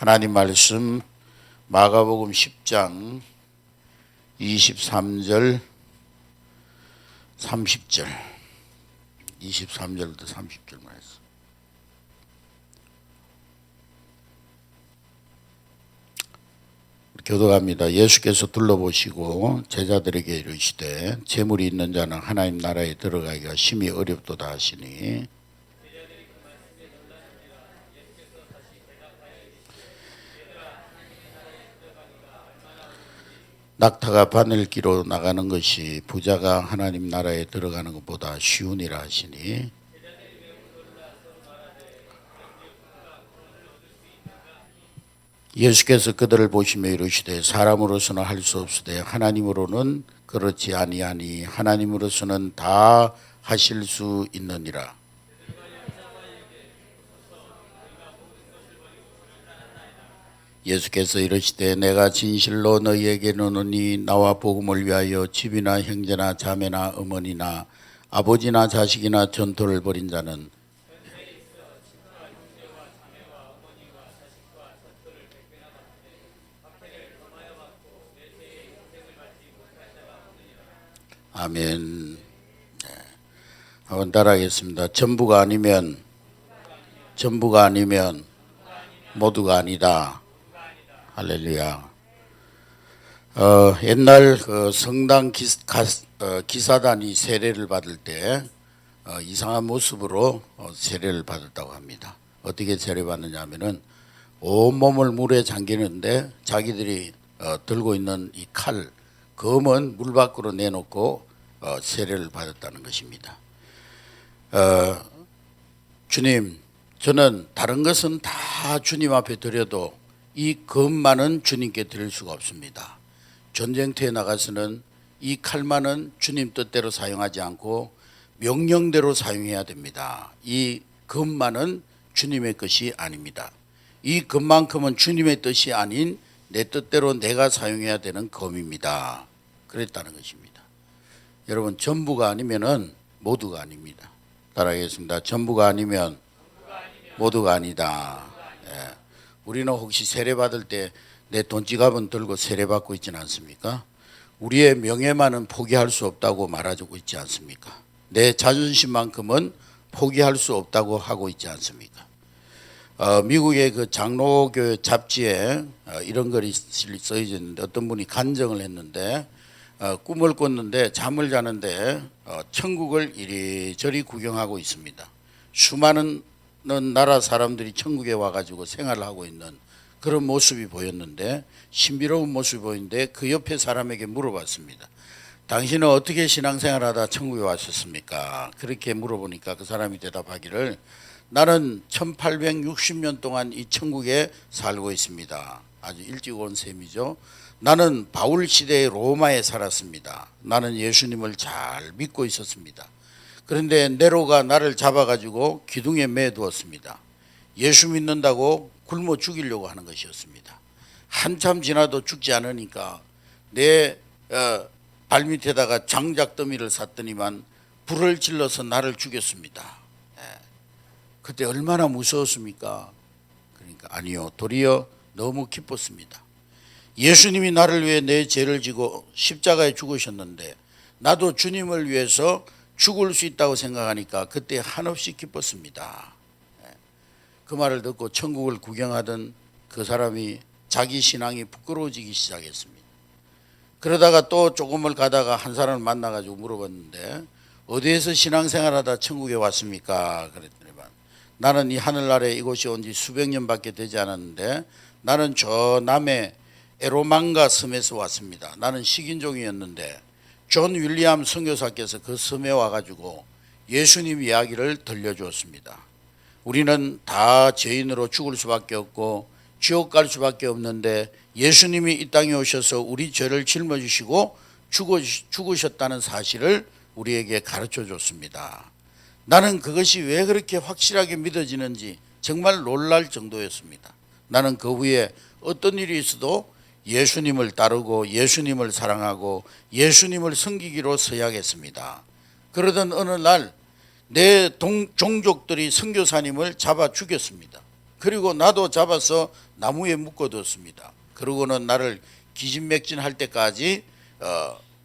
하나님 말씀 마가복음 10장 23절 30절 23절부터 30절만 했어. 교도갑니다. 예수께서 둘러보시고 제자들에게 이르시되 재물이 있는 자는 하나님 나라에 들어가기가 심히 어렵도다 하시니 낙타가 바늘기로 나가는 것이 부자가 하나님 나라에 들어가는 것보다 쉬우니라 하시니 예수께서 그들을 보시며 이르시되 사람으로서는 할 수 없으되 하나님으로는 그렇지 아니하니 하나님으로서는 다 하실 수 있느니라. 예수께서 이르시되 내가 진실로 너희에게 이르노니 나와 복음을 위하여 집이나 형제나 자매나 어머니나 아버지나 자식이나 전토를 벌인 자는 아멘. 네. 한번 따라하겠습니다. 전부가 아니면 모두가 아니다. 할렐루야. 옛날 그 성당 기사단이 세례를 받을 때 이상한 모습으로 세례를 받았다고 합니다. 어떻게 세례받느냐 하면은 온몸을 물에 잠기는데 자기들이 들고 있는 이 칼, 검은 물 밖으로 내놓고 세례를 받았다는 것입니다. 주님, 저는 다른 것은 다 주님 앞에 드려도 이 검만은 주님께 드릴 수가 없습니다. 전쟁터에 나가서는 이 칼만은 주님 뜻대로 사용하지 않고 명령대로 사용해야 됩니다. 이 검만은 주님의 것이 아닙니다. 이 검만큼은 주님의 뜻이 아닌 내 뜻대로 내가 사용해야 되는 검입니다. 그랬다는 것입니다. 여러분, 전부가 아니면은 모두가 아닙니다. 따라하겠습니다. 전부가 아니면 모두가 아니다. 예. 우리는 혹시 세례 받을 때 내 돈지갑은 들고 세례 받고 있지는 않습니까? 우리의 명예만은 포기할 수 없다고 말하고 있지 않습니까? 내 자존심만큼은 포기할 수 없다고 하고 있지 않습니까? 미국의 그 장로교 잡지에 이런 글이 써 있는데 어떤 분이 간증을 했는데 꿈을 꿨는데 잠을 자는데 천국을 이리저리 구경하고 있습니다. 수많은 나라 사람들이 천국에 와가지고 생활을 하고 있는 그런 모습이 보였는데 신비로운 모습이 보이는데 그 옆에 사람에게 물어봤습니다. 당신은 어떻게 신앙생활하다 천국에 왔었습니까? 그렇게 물어보니까 그 사람이 대답하기를 나는 1860년 동안 이 천국에 살고 있습니다. 아주 일찍 온 셈이죠. 나는 바울 시대의 로마에 살았습니다. 나는 예수님을 잘 믿고 있었습니다. 그런데 네로가 나를 잡아가지고 기둥에 매두었습니다. 예수 믿는다고 굶어 죽이려고 하는 것이었습니다. 한참 지나도 죽지 않으니까 내 발밑에다가 장작더미를 샀더니만 불을 질러서 나를 죽였습니다. 그때 얼마나 무서웠습니까? 그러니까 아니요, 도리어 너무 기뻤습니다. 예수님이 나를 위해 내 죄를 지고 십자가에 죽으셨는데 나도 주님을 위해서 죽을 수 있다고 생각하니까 그때 한없이 기뻤습니다. 그 말을 듣고 천국을 구경하던 그 사람이 자기 신앙이 부끄러워지기 시작했습니다. 그러다가 또 조금을 가다가 한 사람을 만나가지고 물어봤는데 어디에서 신앙생활하다 천국에 왔습니까? 그랬더니만 나는 이 하늘나라에 이곳이 온 지 수백 년밖에 되지 않았는데 나는 저 남의 에로망가 섬에서 왔습니다. 나는 식인종이었는데 존 윌리엄 선교사께서 그 섬에 와가지고 예수님 이야기를 들려주었습니다. 우리는 다 죄인으로 죽을 수밖에 없고 지옥 갈 수밖에 없는데 예수님이 이 땅에 오셔서 우리 죄를 짊어지시고 죽으셨다는 사실을 우리에게 가르쳐 줬습니다. 나는 그것이 왜 그렇게 확실하게 믿어지는지 정말 놀랄 정도였습니다. 나는 그 후에 어떤 일이 있어도 예수님을 따르고 예수님을 사랑하고 예수님을 섬기기로 서약했습니다. 그러던 어느 날 내 종족들이 선교사님을 잡아 죽였습니다. 그리고 나도 잡아서 나무에 묶어뒀습니다. 그러고는 나를 기진맥진할 때까지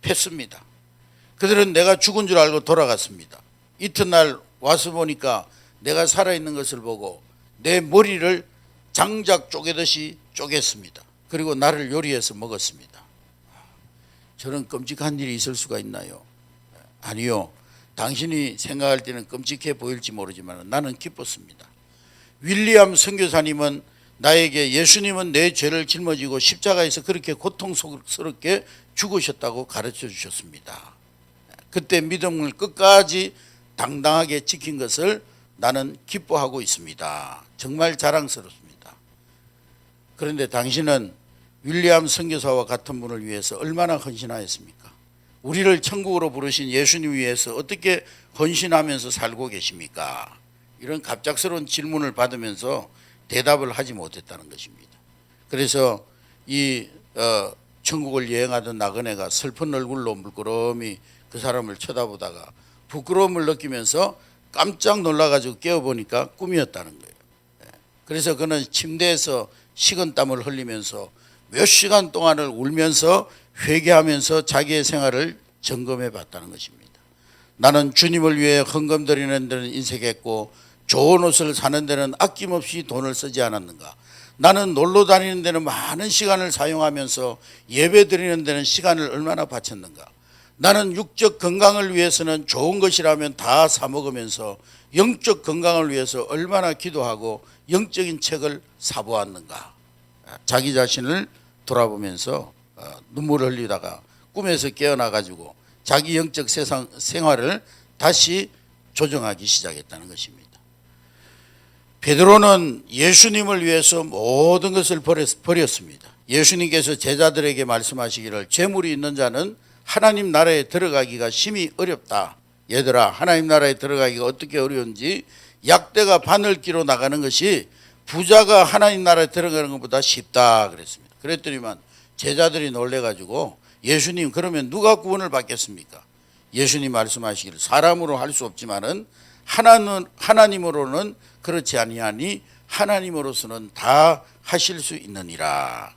팼습니다. 그들은 내가 죽은 줄 알고 돌아갔습니다. 이튿날 와서 보니까 내가 살아있는 것을 보고 내 머리를 장작 쪼개듯이 쪼갰습니다. 그리고 나를 요리해서 먹었습니다. 저런 끔찍한 일이 있을 수가 있나요? 아니요. 당신이 생각할 때는 끔찍해 보일지 모르지만 나는 기뻤습니다. 윌리엄 선교사님은 나에게 예수님은 내 죄를 짊어지고 십자가에서 그렇게 고통스럽게 죽으셨다고 가르쳐 주셨습니다. 그때 믿음을 끝까지 당당하게 지킨 것을 나는 기뻐하고 있습니다. 정말 자랑스럽습니다. 그런데 당신은 윌리엄 선교사와 같은 분을 위해서 얼마나 헌신하였습니까? 우리를 천국으로 부르신 예수님 위해서 어떻게 헌신하면서 살고 계십니까? 이런 갑작스러운 질문을 받으면서 대답을 하지 못했다는 것입니다. 그래서 이 천국을 여행하던 나그네가 슬픈 얼굴로 물끄러미 그 사람을 쳐다보다가 부끄러움을 느끼면서 깜짝 놀라가지고 깨어보니까 꿈이었다는 거예요. 그래서 그는 침대에서 식은땀을 흘리면서 몇 시간 동안을 울면서 회개하면서 자기의 생활을 점검해 봤다는 것입니다. 나는 주님을 위해 헌금 드리는 데는 인색했고 좋은 옷을 사는 데는 아낌없이 돈을 쓰지 않았는가. 나는 놀러 다니는 데는 많은 시간을 사용하면서 예배 드리는 데는 시간을 얼마나 바쳤는가. 나는 육적 건강을 위해서는 좋은 것이라면 다 사 먹으면서 영적 건강을 위해서 얼마나 기도하고 영적인 책을 사보았는가. 자기 자신을 돌아보면서 눈물을 흘리다가 꿈에서 깨어나가지고 자기 영적 생활을 다시 조정하기 시작했다는 것입니다. 베드로는 예수님을 위해서 모든 것을 버렸습니다. 예수님께서 제자들에게 말씀하시기를 재물이 있는 자는 하나님 나라에 들어가기가 심히 어렵다. 얘들아, 하나님 나라에 들어가기가 어떻게 어려운지 약대가 바늘기로 나가는 것이 부자가 하나님 나라에 들어가는 것보다 쉽다 그랬습니다. 그랬더니만 제자들이 놀래가지고 예수님 그러면 누가 구원을 받겠습니까? 예수님 말씀하시기를 사람으로 할 수 없지만은 하나님으로는 그렇지 아니하니 하나님으로서는 다 하실 수 있느니라.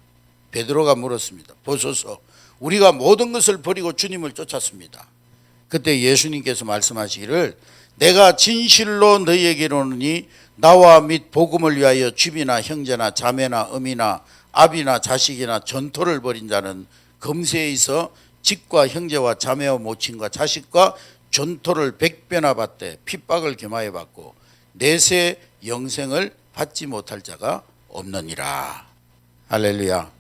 베드로가 물었습니다. 보소서 우리가 모든 것을 버리고 주님을 쫓았습니다. 그때 예수님께서 말씀하시기를 내가 진실로 너희에게 이르노니 나와 및 복음을 위하여 집이나 형제나 자매나 어미나 아비나 자식이나 전토를 벌인 자는 금세에 있어 집과 형제와 자매와 모친과 자식과 전토를 100배나 받되 핍박을 겸하여 받고 내세 영생을 받지 못할 자가 없느니라. 할렐루야.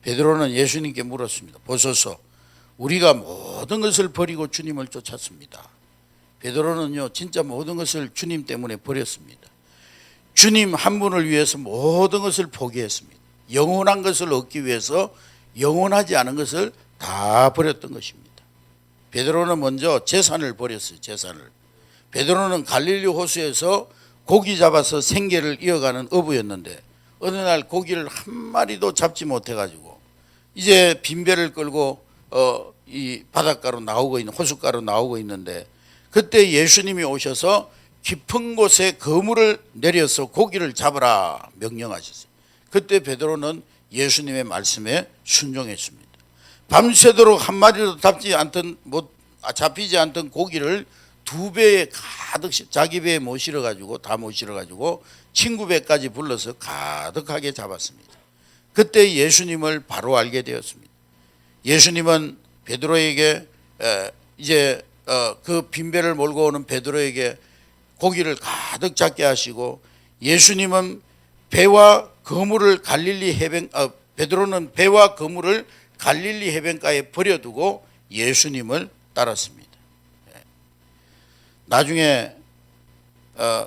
베드로는 예수님께 물었습니다. 보소서 우리가 모든 것을 버리고 주님을 쫓았습니다. 베드로는요 진짜 모든 것을 주님 때문에 버렸습니다. 주님 한 분을 위해서 모든 것을 포기했습니다. 영원한 것을 얻기 위해서 영원하지 않은 것을 다 버렸던 것입니다. 베드로는 먼저 재산을 버렸어요. 재산을. 베드로는 갈릴리 호수에서 고기 잡아서 생계를 이어가는 어부였는데 어느 날 고기를 한 마리도 잡지 못해가지고 이제 빈배를 끌고 이 바닷가로 나오고 있는 호숫가로 나오고 있는데 그때 예수님이 오셔서 깊은 곳에 그물을 내려서 고기를 잡으라 명령하셨어요. 그때 베드로는 예수님의 말씀에 순종했습니다. 밤새도록 한 마리도 잡히지 않던 고기를 2배에 가득 자기 배에 못 실어가지고 다 못 실어가지고 친구 배까지 불러서 가득하게 잡았습니다. 그때 예수님을 바로 알게 되었습니다. 예수님은 베드로에게 이제 그 빈배를 몰고 오는 베드로에게 고기를 가득 잡게 하시고 예수님은 배와 그물을 베드로는 배와 그물을 갈릴리 해변가에 버려두고 예수님을 따랐습니다. 나중에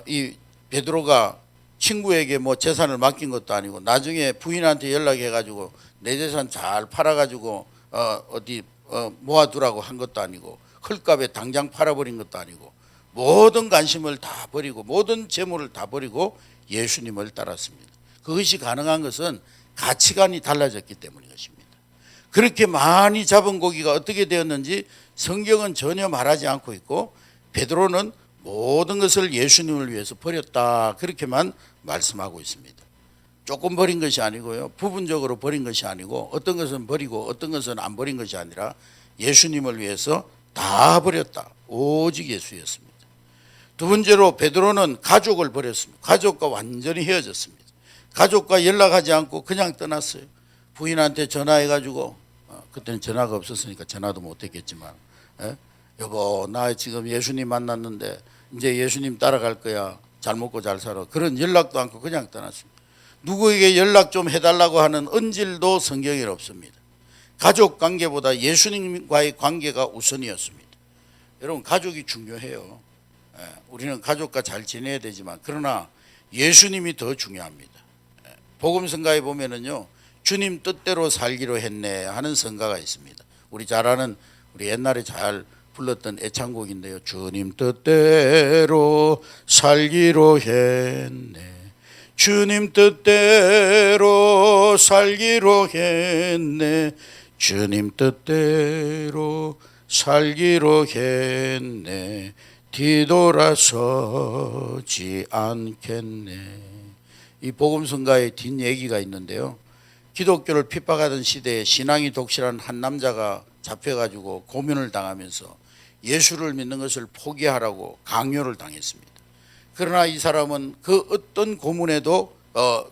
이 베드로가 친구에게 뭐 재산을 맡긴 것도 아니고 나중에 부인한테 연락해가지고 내 재산 잘 팔아가지고 모아두라고 한 것도 아니고 헐값에 당장 팔아버린 것도 아니고 모든 관심을 다 버리고 모든 재물을 다 버리고 예수님을 따랐습니다. 그것이 가능한 것은 가치관이 달라졌기 때문인 것입니다. 그렇게 많이 잡은 고기가 어떻게 되었는지 성경은 전혀 말하지 않고 있고 베드로는 모든 것을 예수님을 위해서 버렸다 그렇게만 말씀하고 있습니다. 조금 버린 것이 아니고요. 부분적으로 버린 것이 아니고 어떤 것은 버리고 어떤 것은 안 버린 것이 아니라 예수님을 위해서 다 버렸다. 오직 예수였습니다. 두 번째로 베드로는 가족을 버렸습니다. 가족과 완전히 헤어졌습니다. 가족과 연락하지 않고 그냥 떠났어요. 부인한테 전화해가지고 그때는 전화가 없었으니까 전화도 못했겠지만 여보 나 지금 예수님 만났는데 이제 예수님 따라갈 거야. 잘 먹고 잘 살아. 그런 연락도 않고 그냥 떠났습니다. 누구에게 연락 좀 해달라고 하는 언질도 성경에 없습니다. 가족 관계보다 예수님과의 관계가 우선이었습니다. 여러분 가족이 중요해요. 우리는 가족과 잘 지내야 되지만 그러나 예수님이 더 중요합니다. 복음성가에 보면은요 주님 뜻대로 살기로 했네 하는 성가가 있습니다. 우리 잘 아는 우리 옛날에 잘 불렀던 애창곡인데요. 주님 뜻대로 살기로 했네. 주님 뜻대로 살기로 했네. 주님 뜻대로 살기로 했네. 뒤돌아서지 않겠네. 이 복음성가의 뒷얘기가 있는데요. 기독교를 핍박하던 시대에 신앙이 독실한 한 남자가 잡혀가지고 고문을 당하면서 예수를 믿는 것을 포기하라고 강요를 당했습니다. 그러나 이 사람은 그 어떤 고문에도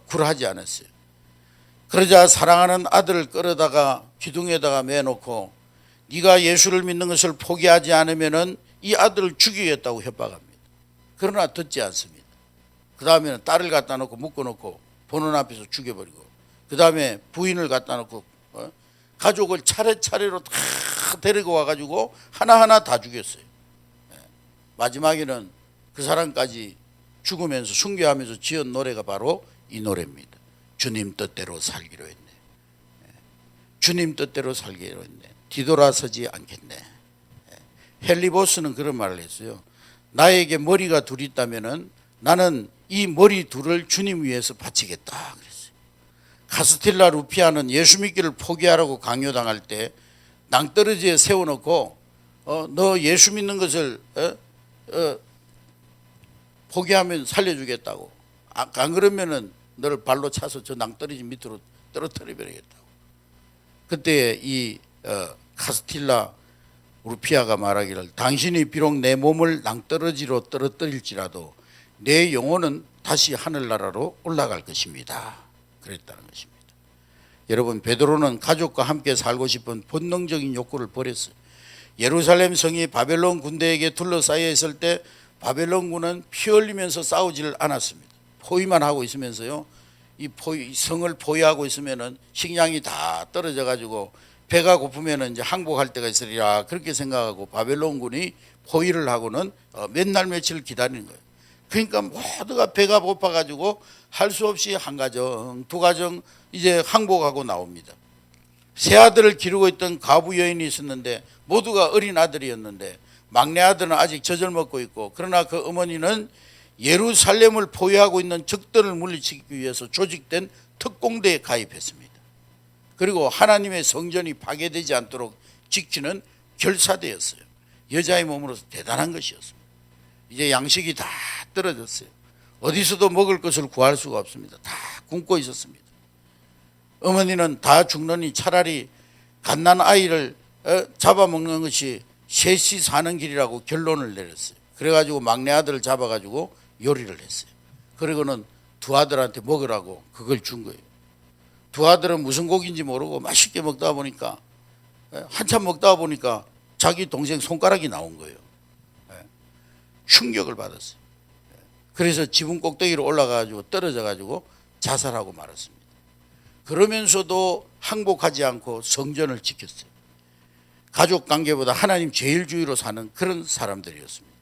굴하지 않았어요. 그러자 사랑하는 아들을 끌어다가 기둥에다가 매놓고 네가 예수를 믿는 것을 포기하지 않으면은 이 아들을 죽이겠다고 협박합니다. 그러나 듣지 않습니다. 그 다음에는 딸을 갖다 놓고 묶어놓고 보는 앞에서 죽여버리고 그 다음에 부인을 갖다 놓고 가족을 차례차례로 다 데리고 와가지고 하나하나 다 죽였어요. 마지막에는 그 사람까지 죽으면서 순교하면서 지은 노래가 바로 이 노래입니다. 주님 뜻대로 살기로 했네. 주님 뜻대로 살기로 했네. 뒤돌아서지 않겠네. 헨리 보스는 그런 말을 했어요. 나에게 머리가 둘 있다면은 나는 이 머리 둘을 주님 위해서 바치겠다 그랬어요. 카스틸라 루피아는 예수 믿기를 포기하라고 강요당할 때 낭떠러지에 세워놓고 너 예수 믿는 것을 포기하면 살려주겠다고. 안 그러면은 너를 발로 차서 저 낭떠러지 밑으로 떨어뜨려 버리겠다고. 그때 이 카스틸라 루피아가 말하기를 당신이 비록 내 몸을 낭떠러지로 떨어뜨릴지라도 내 영혼은 다시 하늘나라로 올라갈 것입니다. 그랬다는 것입니다. 여러분 베드로는 가족과 함께 살고 싶은 본능적인 욕구를 버렸어요. 예루살렘 성이 바벨론 군대에게 둘러싸여 있을 때 바벨론군은 피 흘리면서 싸우지를 않았습니다. 포위만 하고 있으면서요. 이 성을 포위하고 있으면은 식량이 다 떨어져 가지고 배가 고프면은 이제 항복할 때가 있으리라 그렇게 생각하고 바벨론군이 포위를 하고는 몇 날 며칠 기다리는 거예요. 그러니까 모두가 배가 고파 가지고 할 수 없이 한 가정 두 가정 이제 항복하고 나옵니다. 세 아들을 기르고 있던 과부 여인이 있었는데 모두가 어린 아들이었는데 막내 아들은 아직 젖을 먹고 있고 그러나 그 어머니는 예루살렘을 포위하고 있는 적들을 물리치기 위해서 조직된 특공대에 가입했습니다. 그리고 하나님의 성전이 파괴되지 않도록 지키는 결사대였어요. 여자의 몸으로서 대단한 것이었습니다. 이제 양식이 다 떨어졌어요. 어디서도 먹을 것을 구할 수가 없습니다. 다 굶고 있었습니다. 어머니는 다 죽느니 차라리 갓난 아이를 잡아먹는 것이 셋이 사는 길이라고 결론을 내렸어요. 그래가지고 막내 아들을 잡아가지고 요리를 했어요. 그리고는 두 아들한테 먹으라고 그걸 준 거예요. 두 아들은 무슨 고기인지 모르고 맛있게 먹다 보니까 한참 먹다 보니까 자기 동생 손가락이 나온 거예요. 충격을 받았어요. 그래서 지붕 꼭대기로 올라가가지고 떨어져가지고 자살하고 말았습니다. 그러면서도 항복하지 않고 성전을 지켰어요. 가족 관계보다 하나님 제일주의로 사는 그런 사람들이었습니다.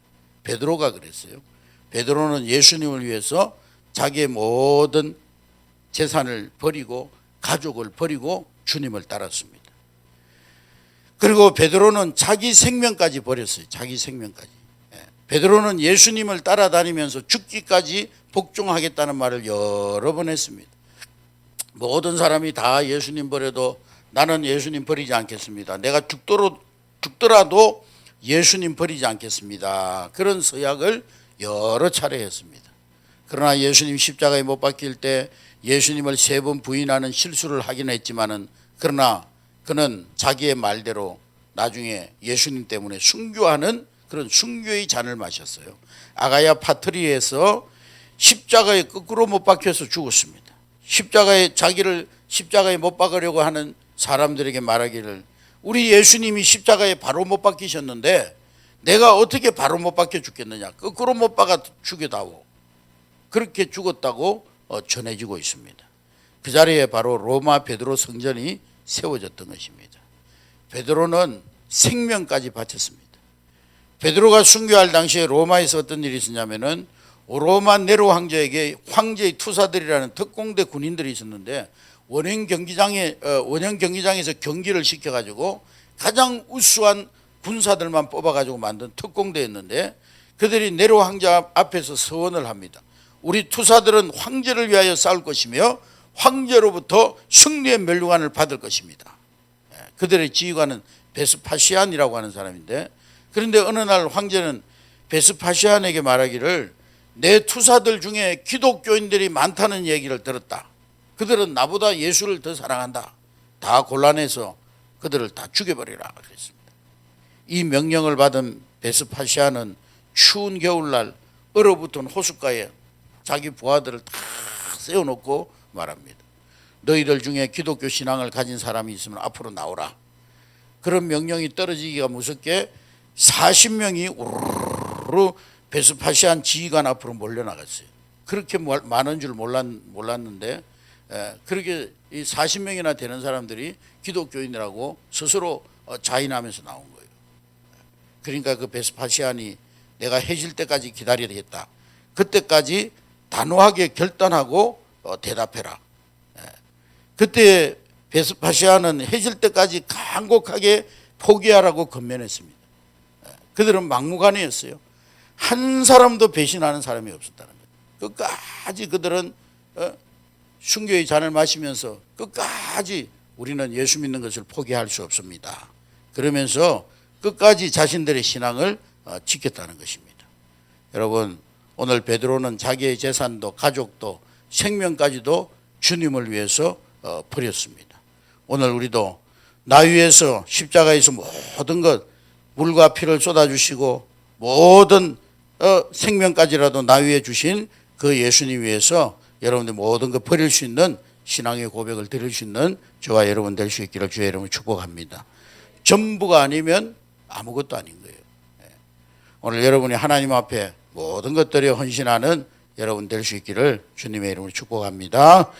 베드로가 그랬어요. 베드로는 예수님을 위해서 자기의 모든 재산을 버리고 가족을 버리고 주님을 따랐습니다. 그리고 베드로는 자기 생명까지 버렸어요. 자기 생명까지. 베드로는 예수님을 따라다니면서 죽기까지 복종하겠다는 말을 여러 번 했습니다. 모든 사람이 다 예수님 버려도 나는 예수님 버리지 않겠습니다. 내가 죽더라도 예수님 버리지 않겠습니다. 그런 서약을 여러 차례 했습니다. 그러나 예수님 십자가에 못 박힐 때 예수님을 3번 부인하는 실수를 하긴 했지만은 그러나 그는 자기의 말대로 나중에 예수님 때문에 순교하는 그런 순교의 잔을 마셨어요. 아가야 파트리에서 십자가에 거꾸로 못 박혀서 죽었습니다. 자기를 십자가에 못 박으려고 하는 사람들에게 말하기를 우리 예수님이 십자가에 바로 못 박히셨는데 내가 어떻게 바로 못 박혀 죽겠느냐, 거꾸로 못 박아 죽여다오. 그렇게 죽었다고 전해지고 있습니다. 그 자리에 바로 로마 베드로 성전이 세워졌던 것입니다. 베드로는 생명까지 바쳤습니다. 베드로가 순교할 당시에 로마에서 어떤 일이 있었냐면은 로마 네로 황제에게 황제의 투사들이라는 특공대 군인들이 있었는데 원형 경기장에서 경기를 시켜가지고 가장 우수한 군사들만 뽑아가지고 만든 특공대였는데 그들이 네로 황제 앞에서 서원을 합니다. 우리 투사들은 황제를 위하여 싸울 것이며 황제로부터 승리의 멸류관을 받을 것입니다. 그들의 지휘관은 베스파시안이라고 하는 사람인데, 그런데 어느 날 황제는 베스파시안에게 말하기를 내 투사들 중에 기독교인들이 많다는 얘기를 들었다. 그들은 나보다 예수를 더 사랑한다. 다 곤란해서 그들을 다 죽여버리라 그랬습니다. 이 명령을 받은 베스파시아는 추운 겨울날 얼어붙은 호숫가에 자기 부하들을 다 세워놓고 말합니다. 너희들 중에 기독교 신앙을 가진 사람이 있으면 앞으로 나오라. 그런 명령이 떨어지기가 무섭게 40명이 우르르 베스파시안 지휘관 앞으로 몰려나갔어요. 그렇게 많은 줄 몰랐는데 그렇게 40명이나 되는 사람들이 기독교인이라고 스스로 자인하면서 나온 거예요. 그러니까 그 베스파시안이 내가 해질 때까지 기다려야 되겠다. 그때까지 단호하게 결단하고 대답해라. 그때 베스파시아는 해질 때까지 간곡하게 포기하라고 건면했습니다. 그들은 막무가내였어요. 한 사람도 배신하는 사람이 없었다는 거예요. 끝까지 그들은 순교의 잔을 마시면서 끝까지 우리는 예수 믿는 것을 포기할 수 없습니다. 그러면서 끝까지 자신들의 신앙을 지켰다는 것입니다. 여러분, 오늘 베드로는 자기의 재산도 가족도 생명까지도 주님을 위해서 버렸습니다. 오늘 우리도 나 위해서 십자가에서 모든 것 물과 피를 쏟아주시고 모든 생명까지라도 나 위해 주신 그 예수님 위해서 여러분들 모든 것 버릴 수 있는 신앙의 고백을 드릴 수 있는 저와 여러분 될 수 있기를 주의 이름으로 축복합니다. 전부가 아니면 아무것도 아닌 거예요. 오늘 여러분이 하나님 앞에 모든 것들에 헌신하는 여러분 될 수 있기를 주님의 이름으로 축복합니다.